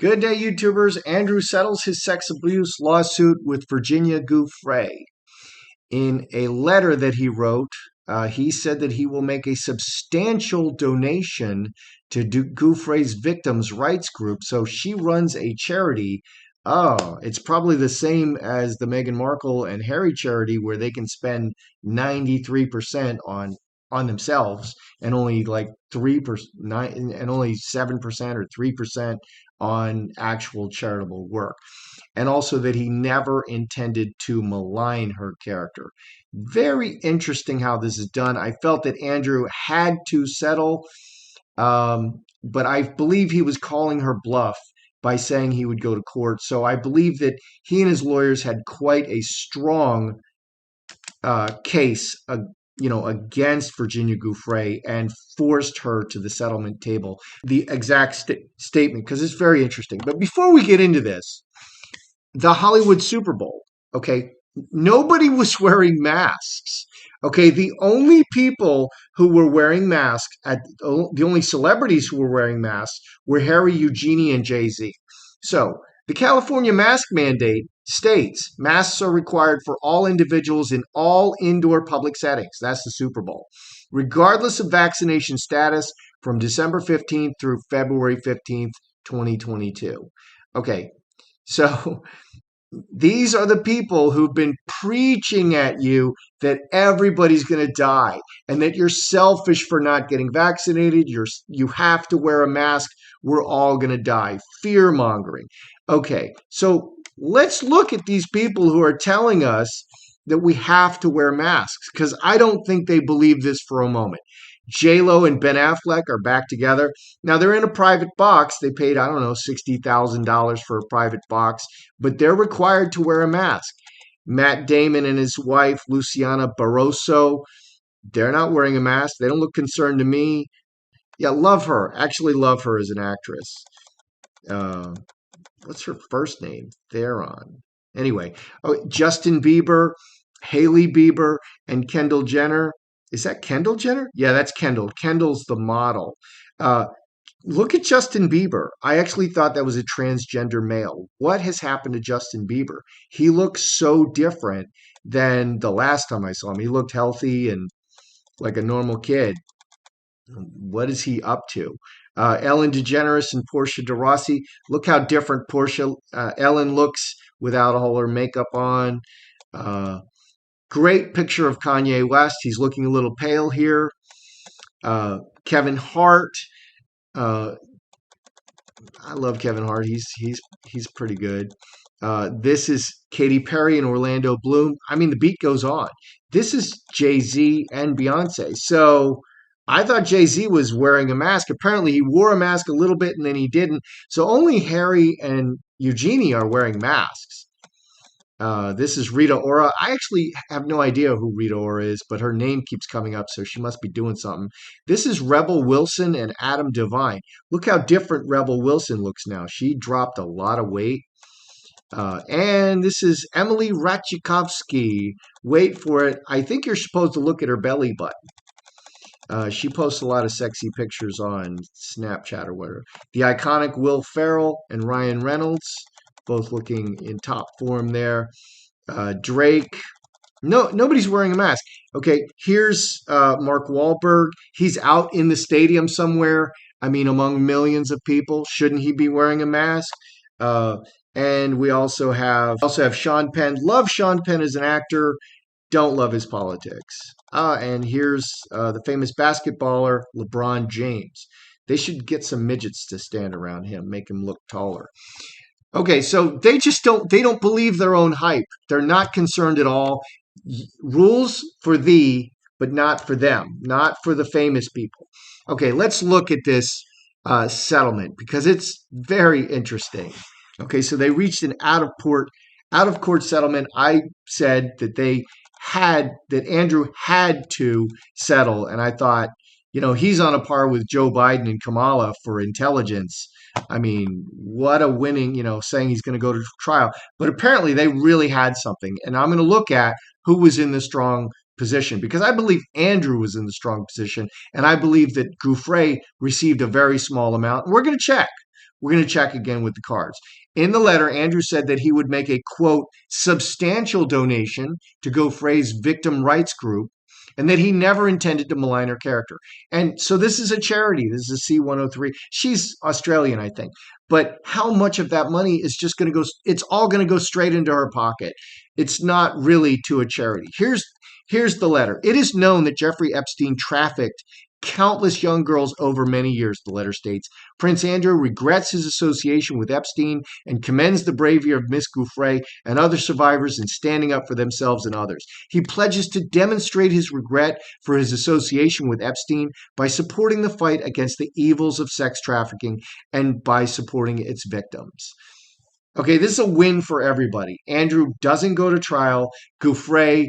Good day, YouTubers. Andrew settles his sex abuse lawsuit with Virginia Guiffre. In a letter that he wrote, he said that he will make a substantial donation to Guiffre's victims' rights group. So she runs a charity. Oh, it's probably the same as the Meghan Markle and Harry charity, where they can spend 93% on themselves and only like 3% and only 7% or 3% on actual charitable work, and also that he never intended to malign her character. Very interesting how this is done. I felt that Andrew had to settle, but I believe he was calling her bluff by saying he would go to court. So I believe that he and his lawyers had quite a strong case, against Virginia Giuffre and forced her to the settlement table. The exact statement, because it's very interesting. But before we get into this, the Hollywood Super Bowl, okay, nobody was wearing masks. Okay, the only people who were wearing masks, the only celebrities who were wearing masks were Harry, Eugenie, and Jay-Z. So the California mask mandate states masks are required for all individuals in all indoor public settings. That's the Super Bowl, regardless of vaccination status, from December 15th through February 15th, 2022. Okay, so these are the people who've been preaching at you that everybody's going to die and that you're selfish for not getting vaccinated. You have to wear a mask. We're all going to die. Fear mongering. Okay, so let's look at these people who are telling us that we have to wear masks, because I don't think they believe this for a moment. J-Lo and Ben Affleck are back together. Now they're in a private box. They paid, I don't know, $60,000 for a private box, but they're required to wear a mask. Matt Damon and his wife, Luciana Barroso, they're not wearing a mask. They don't look concerned to me. Yeah, love her. Actually love her as an actress. Uh, what's her first name? Theron. Anyway, Justin Bieber, Hailey Bieber, and Kendall Jenner. Is that Kendall Jenner? Yeah, that's Kendall. Kendall's the model. Uh, Look at Justin Bieber. I actually thought that was a transgender male. What has happened to Justin Bieber? He looks so different than the last time I saw him. He looked healthy and like a normal kid. What is he up to? Ellen DeGeneres and Portia de Rossi. Look how different Ellen looks without all her makeup on. Uh, Great picture of Kanye West. He's looking a little pale here. Kevin Hart. Uh, I love Kevin Hart. He's pretty good. This is Katy Perry and Orlando Bloom. I mean, the beat goes on. This is Jay-Z and Beyonce. So I thought Jay-Z was wearing a mask. Apparently, he wore a mask a little bit and then he didn't. So only Harry and Eugenie are wearing masks. This is Rita Ora. I actually have no idea who Rita Ora is, but her name keeps coming up, so she must be doing something. This is Rebel Wilson and Adam Devine. Look how different Rebel Wilson looks now. She dropped a lot of weight. And this is Emily Ratajkowski. Wait for it. I think you're supposed to look at her belly button. She posts a lot of sexy pictures on Snapchat or whatever. The iconic Will Ferrell and Ryan Reynolds, both looking in top form there. Drake. No, nobody's wearing a mask. Okay, here's Mark Wahlberg. He's out in the stadium somewhere. I mean, among millions of people. Shouldn't he be wearing a mask? And we also have Sean Penn. Love Sean Penn as an actor. Don't love his politics. And here's the famous basketballer LeBron James. They should get some midgets to stand around him, make him look taller. Okay, so they don't believe their own hype. They're not concerned at all. Rules for thee, but not for them, not for the famous people. Okay, let's look at this settlement because it's very interesting. Okay, so they reached an out of court settlement. I said that Andrew had to settle, and I thought, he's on a par with Joe Biden and Kamala for intelligence. I mean, what a winning, saying he's going to go to trial. But apparently they really had something. And I'm going to look at who was in the strong position, because I believe Andrew was in the strong position. And I believe that Guiffre received a very small amount. And we're going to check. we're going to check again with the cards. In the letter, Andrew said that he would make a, quote, substantial donation to Guiffre's victim rights group, and that he never intended to malign her character. And so this is a charity. This is a C-103. She's Australian, I think. But how much of that money is just going to go? It's all going to go straight into her pocket. It's not really to a charity. Here's the letter. It is known that Jeffrey Epstein trafficked countless young girls over many years, the letter states. Prince Andrew regrets his association with Epstein and commends the bravery of Miss Guiffre and other survivors in standing up for themselves and others. He pledges to demonstrate his regret for his association with Epstein by supporting the fight against the evils of sex trafficking and by supporting its victims. Okay, this is a win for everybody. Andrew doesn't go to trial. Guiffre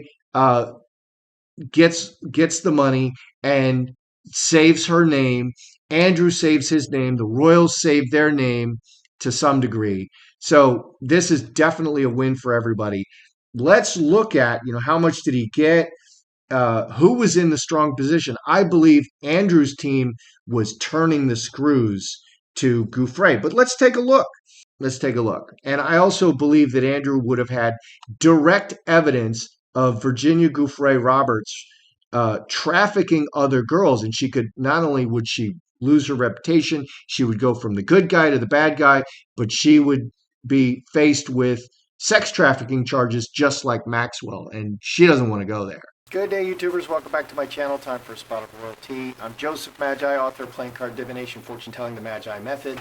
gets the money and saves her name. Andrew saves his name. The Royals save their name to some degree. So this is definitely a win for everybody. Let's look at, how much did he get? Who was in the strong position? I believe Andrew's team was turning the screws to Guiffre. But let's take a look. And I also believe that Andrew would have had direct evidence of Virginia Guiffre Roberts trafficking other girls. And she could, not only would she lose her reputation, she would go from the good guy to the bad guy, but she would be faced with sex trafficking charges just like Maxwell. And she doesn't want to go there. Good day, YouTubers. Welcome back to my channel. Time for a spot of royalty. I'm Joseph Magi, author of Playing Card Divination, Fortune Telling the Magi Method.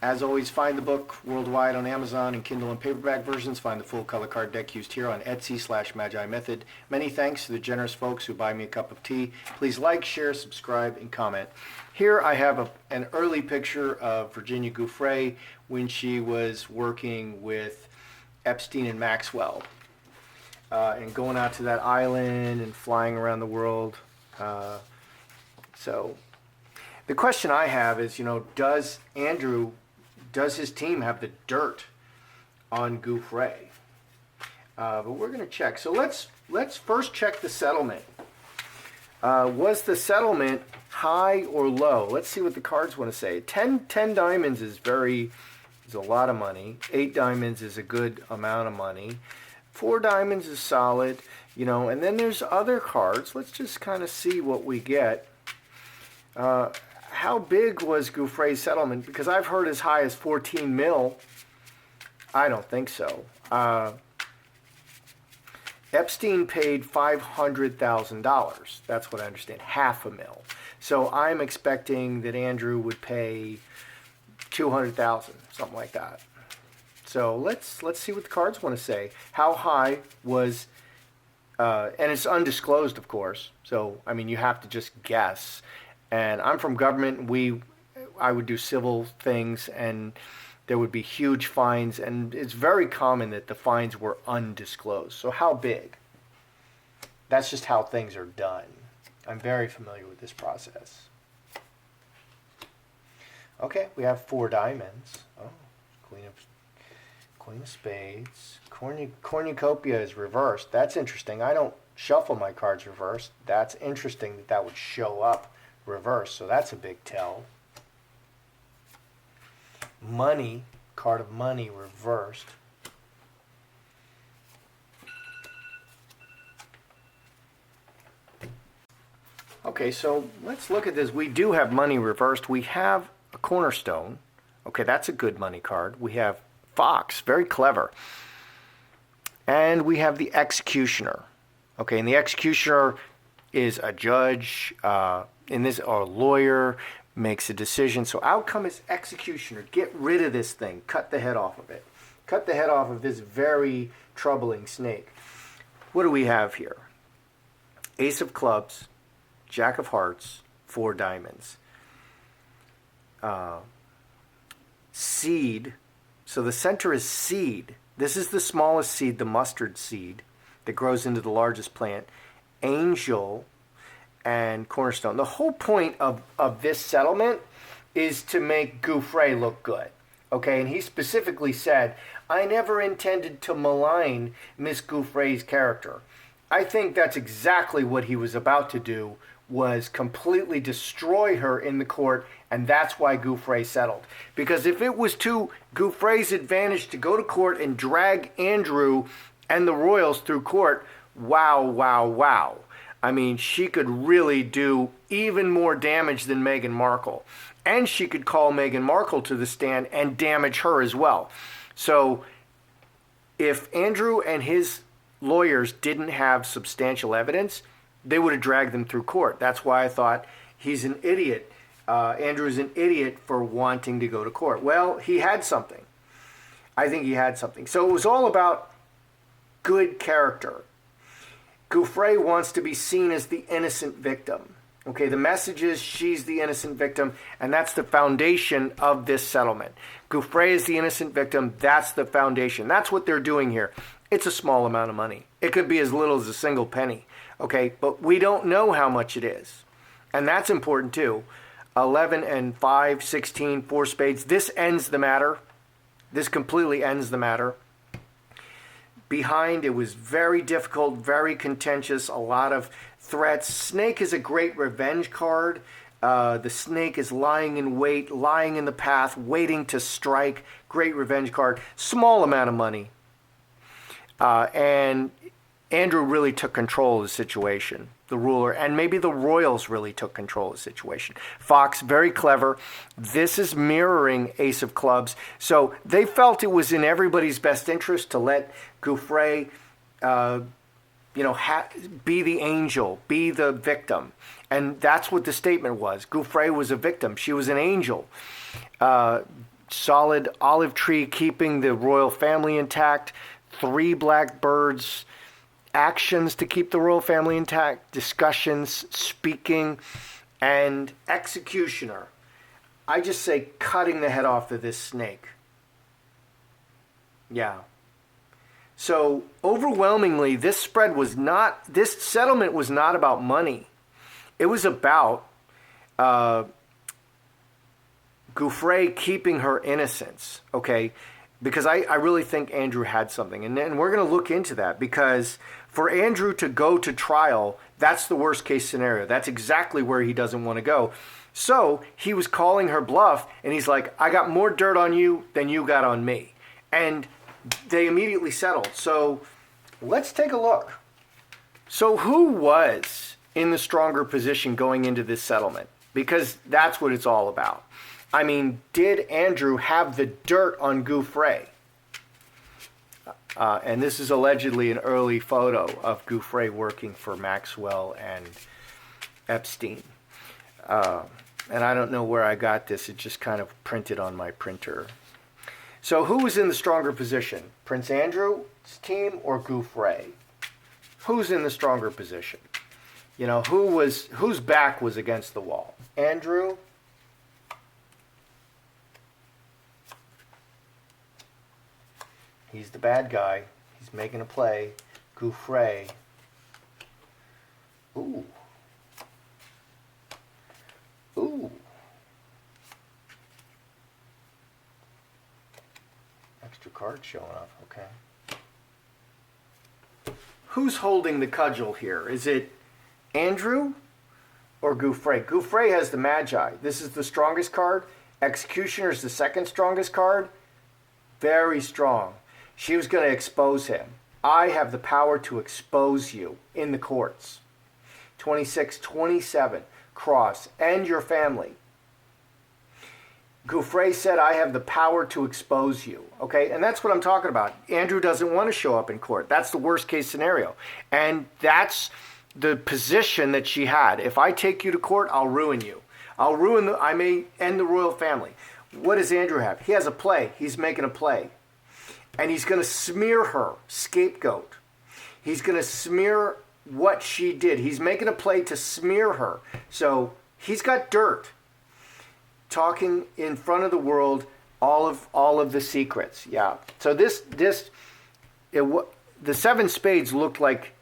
As always, find the book worldwide on Amazon and Kindle and paperback versions. Find the full color card deck used here on Etsy/Magi Method. Many thanks to the generous folks who buy me a cup of tea. Please like, share, subscribe, and comment. Here I have an early picture of Virginia Guiffre when she was working with Epstein and Maxwell. And going out to that island and flying around the world. So the question I have is, does his team have the dirt on Guiffre? But we're going to check. So let's first check the settlement. Was the settlement high or low? Let's see what the cards want to say. 10 diamonds is a lot of money. 8 diamonds is a good amount of money. 4 diamonds is solid, and then there's other cards. Let's just kind of see what we get. How big was Guiffre's settlement? Because I've heard as high as 14 mil. I don't think so. Epstein paid $500,000. That's what I understand, $500,000. So I'm expecting that Andrew would pay $200,000, something like that. So let's see what the cards want to say. How high was, and it's undisclosed, of course. So, you have to just guess. And I'm from government. I would do civil things, and there would be huge fines. And it's very common that the fines were undisclosed. So how big? That's just how things are done. I'm very familiar with this process. Okay, we have 4 diamonds. Oh, Queen of Spades. Cornucopia is reversed. That's interesting. I don't shuffle my cards reversed. That's interesting that would show up reversed. So that's a big tell. Money, card of money reversed. Okay, so let's look at this. We do have money reversed. We have a cornerstone. Okay, that's a good money card. We have Fox, very clever. And we have the executioner. Okay, and the executioner is a judge, or a lawyer, makes a decision. So outcome is executioner. Get rid of this thing. Cut the head off of it. Cut the head off of this very troubling snake. What do we have here? Ace of clubs, Jack of hearts, 4 diamonds. Seed. So the center is seed. This is the smallest seed, the mustard seed, that grows into the largest plant. Angel and cornerstone. The whole point of this settlement is to make Guiffre look good. Okay, and he specifically said, I never intended to malign Miss Guiffre's character. I think that's exactly what he was about to do was completely destroy her in the court, and that's why Guiffre settled. Because if it was to Guiffre's advantage to go to court and drag Andrew and the royals through court, wow, wow, wow. I mean, she could really do even more damage than Meghan Markle. And she could call Meghan Markle to the stand and damage her as well. So if Andrew and his lawyers didn't have substantial evidence, they would have dragged them through court. That's why I thought he's an idiot. Andrew's an idiot for wanting to go to court. Well, he had something. I think he had something. So it was all about good character. Guiffre wants to be seen as the innocent victim. Okay, the message is she's the innocent victim, and that's the foundation of this settlement. Guiffre is the innocent victim. That's the foundation. That's what they're doing here. It's a small amount of money. It could be as little as a single penny. Okay, but we don't know how much it is. And that's important too. 11 and 5, 16, 4 spades. This ends the matter. This completely ends the matter. Behind, it was very difficult, very contentious, a lot of threats. Snake is a great revenge card. The snake is lying in wait, lying in the path, waiting to strike. Great revenge card. Small amount of money. And Andrew really took control of the situation, the ruler, and maybe the royals really took control of the situation. Fox, very clever. This is mirroring Ace of Clubs. So they felt it was in everybody's best interest to let Guiffre, be the angel, be the victim. And that's what the statement was. Guiffre was a victim. She was an angel. Solid olive tree keeping the royal family intact. 3 black birds. Actions to keep the royal family intact, discussions, speaking, and executioner. I just say cutting the head off of this snake. Yeah. So overwhelmingly, this settlement was not about money. It was about Guiffre keeping her innocence, okay? Because I really think Andrew had something. And we're going to look into that, because for Andrew to go to trial, that's the worst case scenario. That's exactly where he doesn't want to go. So he was calling her bluff, and he's like, I got more dirt on you than you got on me. And they immediately settled. So let's take a look. So who was in the stronger position going into this settlement? Because that's what it's all about. I mean, did Andrew have the dirt on Guiffre? And this is allegedly an early photo of Guiffre working for Maxwell and Epstein. And I don't know where I got this. It just kind of printed on my printer. So who was in the stronger position? Prince Andrew's team or Guiffre? Who's in the stronger position? You know, whose back was against the wall? Andrew? He's the bad guy. He's making a play. Guiffre. Ooh. Ooh. Extra card showing up. Okay. Who's holding the cudgel here? Is it Andrew or Guiffre? Guiffre has the Magi. This is the strongest card. Executioner is the second strongest card. Very strong. She was going to expose him. I have the power to expose you in the courts. 26, 27, cross, and your family. Guiffre said, I have the power to expose you. Okay, and that's what I'm talking about. Andrew doesn't want to show up in court. That's the worst case scenario. And that's the position that she had. If I take you to court, I'll ruin you. I may end the royal family. What does Andrew have? He has a play. He's making a play. And he's going to smear her, scapegoat. He's going to smear what she did. He's making a play to smear her. So he's got dirt. Talking in front of the world all of the secrets. Yeah. So the 7 spades looked like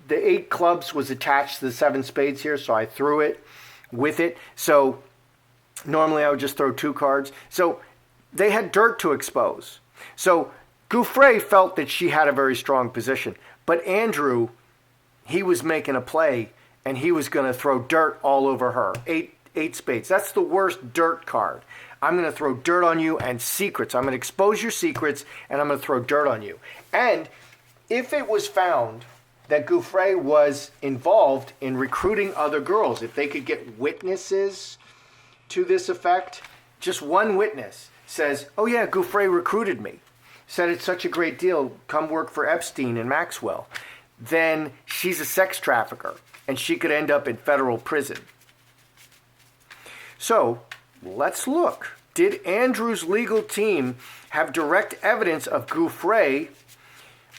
the 8 clubs was attached to the 7 spades here, so I threw it with it. So normally I would just throw 2 cards. So they had dirt to expose. So Guiffre felt that she had a very strong position, but Andrew, he was making a play and he was going to throw dirt all over her. Eight spades. That's the worst dirt card. I'm going to throw dirt on you and secrets. I'm going to expose your secrets, and I'm going to throw dirt on you. And if it was found that Guiffre was involved in recruiting other girls, if they could get witnesses to this effect, just one witness says, oh yeah, Guiffre recruited me, said it's such a great deal, come work for Epstein and Maxwell, then she's a sex trafficker, and she could end up in federal prison. So let's look. Did Andrew's legal team have direct evidence of Guiffre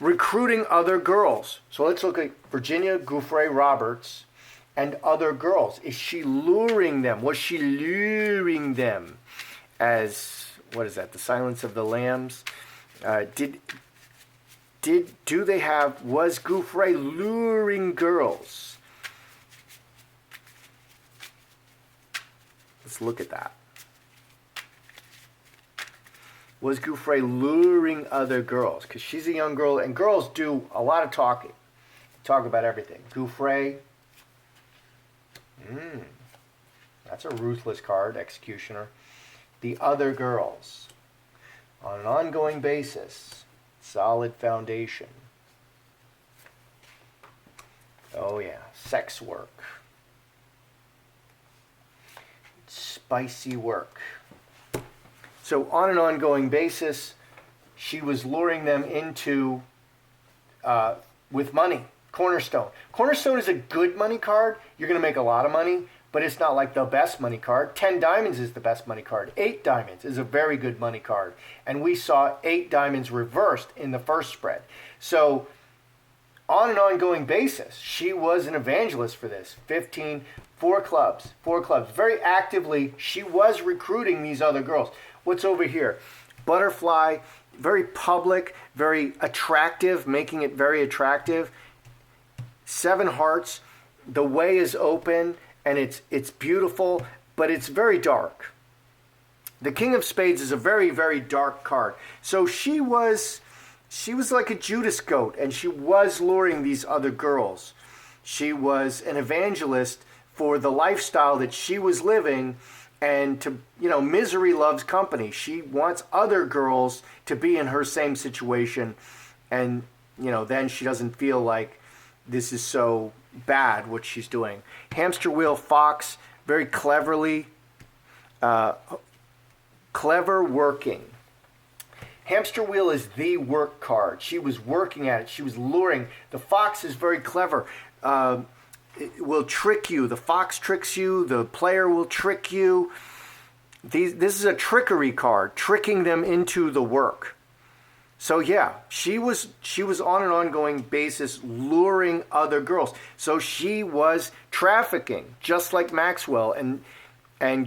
recruiting other girls? So let's look at Virginia Guiffre Roberts and other girls. Is she luring them? Was she luring them as, what is that, the Silence of the Lambs? Was Guiffre luring girls? Let's look at that. Was Guiffre luring other girls? Because she's a young girl, and girls do a lot of talking. Talk about everything. Guiffre. That's a ruthless card, Executioner. The other girls. On an ongoing basis. Solid foundation. Oh yeah. Sex work. Spicy work. So on an ongoing basis, she was luring them into, with money. Cornerstone. Cornerstone is a good money card. You're going to make a lot of money, but it's not like the best money card. 10 diamonds is the best money card. 8 diamonds is a very good money card. And we saw 8 diamonds reversed in the first spread. So on an ongoing basis, she was an evangelist for this. 15, 4 clubs. Very actively, she was recruiting these other girls. What's over here? Butterfly, very public, very attractive, making it very attractive. 7 hearts, the way is open, and it's beautiful, but it's very dark. The King of Spades is a very, very dark card. So she was like a Judas goat, and she was luring these other girls. She was an evangelist for the lifestyle that she was living, and to, misery loves company. She wants other girls to be in her same situation, and, then she doesn't feel like this is so bad what she's doing. Hamster wheel fox, very cleverly, clever working. Hamster wheel is the work card. She was working at it. She was luring. The fox is very clever. It will trick you. The fox tricks you. The player will trick you. This is a trickery card, tricking them into the work. So yeah, she was on an ongoing basis luring other girls. So she was trafficking, just like Maxwell. And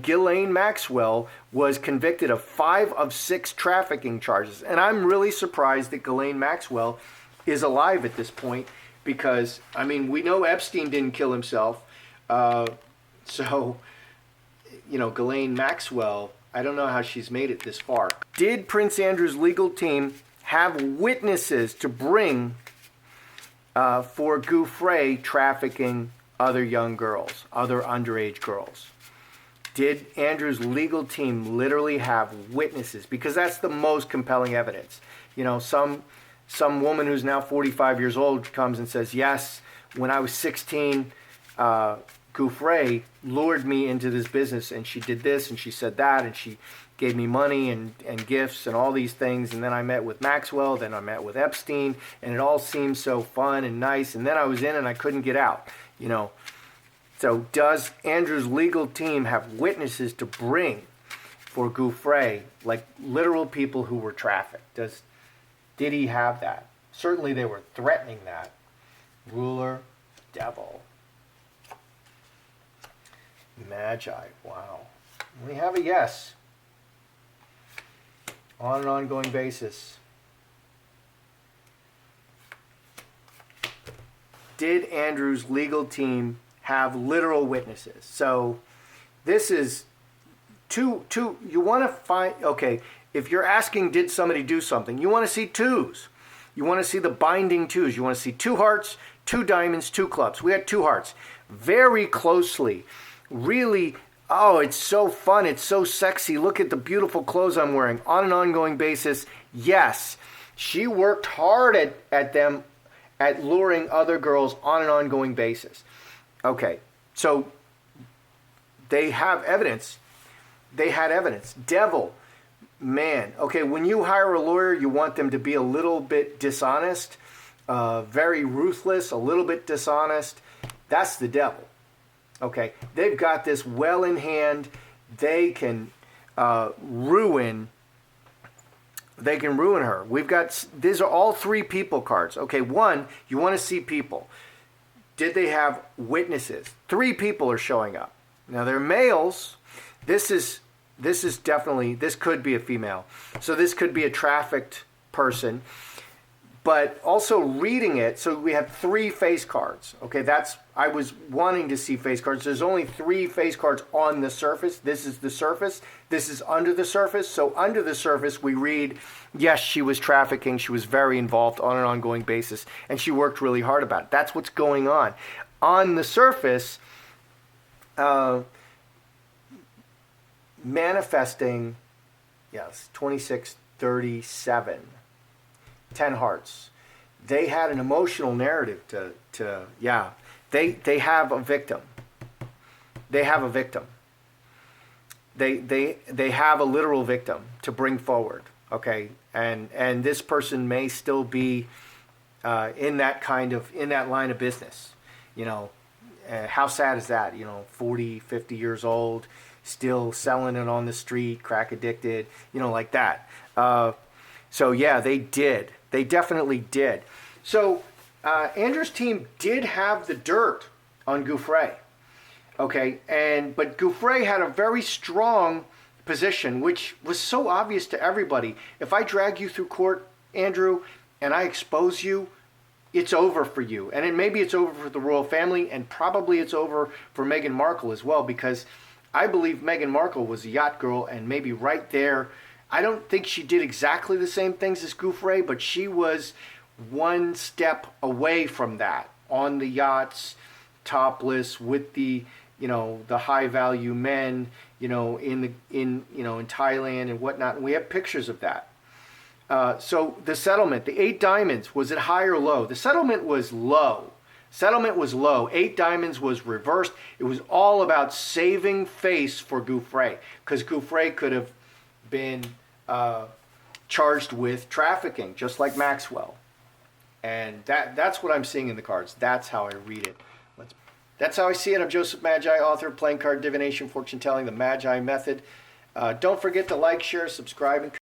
Ghislaine Maxwell was convicted of 5 of 6 trafficking charges. And I'm really surprised that Ghislaine Maxwell is alive at this point, because, we know Epstein didn't kill himself. Ghislaine Maxwell, I don't know how she's made it this far. Did Prince Andrew's legal team have witnesses to bring for Guiffre trafficking other young girls, other underage girls? Did Andrew's legal team literally have witnesses? Because that's the most compelling evidence. Some woman who's now 45 years old comes and says, yes, when I was 16, Guiffre lured me into this business, and she did this and she said that, and she gave me money and gifts and all these things, and then I met with Maxwell, then I met with Epstein, and it all seemed so fun and nice, and then I was in and I couldn't get out. So does Andrew's legal team have witnesses to bring for Guiffre, like literal people who were trafficked? Did he have that? Certainly they were threatening that. Ruler, devil. Magi, wow. We have a yes. On an ongoing basis. Did Andrew's legal team have literal witnesses? So this is two, you want to find, okay, if you're asking did somebody do something, you want to see 2s. You want to see the binding 2s. You want to see 2 hearts, 2 diamonds, 2 clubs. We had 2 hearts. very closely. Really, oh, it's so fun. It's so sexy. Look at the beautiful clothes I'm wearing on an ongoing basis. Yes, she worked hard at them, at luring other girls on an ongoing basis. Okay, so they have evidence. They had evidence. Devil, man. Okay, when you hire a lawyer, you want them to be a little bit dishonest, very ruthless, a little bit dishonest. That's the devil. Okay, they've got this well in hand. They can ruin. They can ruin her. We've got, these are all three people cards. Okay, one, you want to see people. Did they have witnesses? Three people are showing up. Now they're males. This is definitely, this could be a female. So this could be a trafficked person. But also reading it, so we have three face cards. Okay, I was wanting to see face cards. There's only three face cards on the surface. This is the surface. This is under the surface. So under the surface, we read, yes, she was trafficking. She was very involved on an ongoing basis, and she worked really hard about it. That's what's going on. On the surface, manifesting, yes, 2637. 10 hearts. They had an emotional narrative to yeah. They have a victim. They have a victim. They have a literal victim to bring forward. Okay, and this person may still be in that line of business. You know, how sad is that? You know, 40, 50 years old, still selling it on the street, crack addicted. You know, like that. So yeah, they did. They definitely did. So Andrew's team did have the dirt on Guiffre. Okay, but Guiffre had a very strong position, which was so obvious to everybody. If I drag you through court, Andrew, and I expose you, it's over for you. And maybe it's over for the royal family, and probably it's over for Meghan Markle as well, because I believe Meghan Markle was a yacht girl, and maybe right there, I don't think she did exactly the same things as Guiffre, but she was one step away from that, on the yachts, topless, with the, you know, the high value men, you know, in Thailand and whatnot. And we have pictures of that. So the settlement, the 8 diamonds, was it high or low? The settlement was low. Settlement was low. 8 diamonds was reversed. It was all about saving face for Guiffre, because Guiffre could have been charged with trafficking, just like Maxwell. And that's what I'm seeing in the cards. That's how I read it. That's how I see it. I'm Joseph Magi, author of Playing Card Divination, Fortune Telling, the Magi Method. Don't forget to like, share, subscribe, and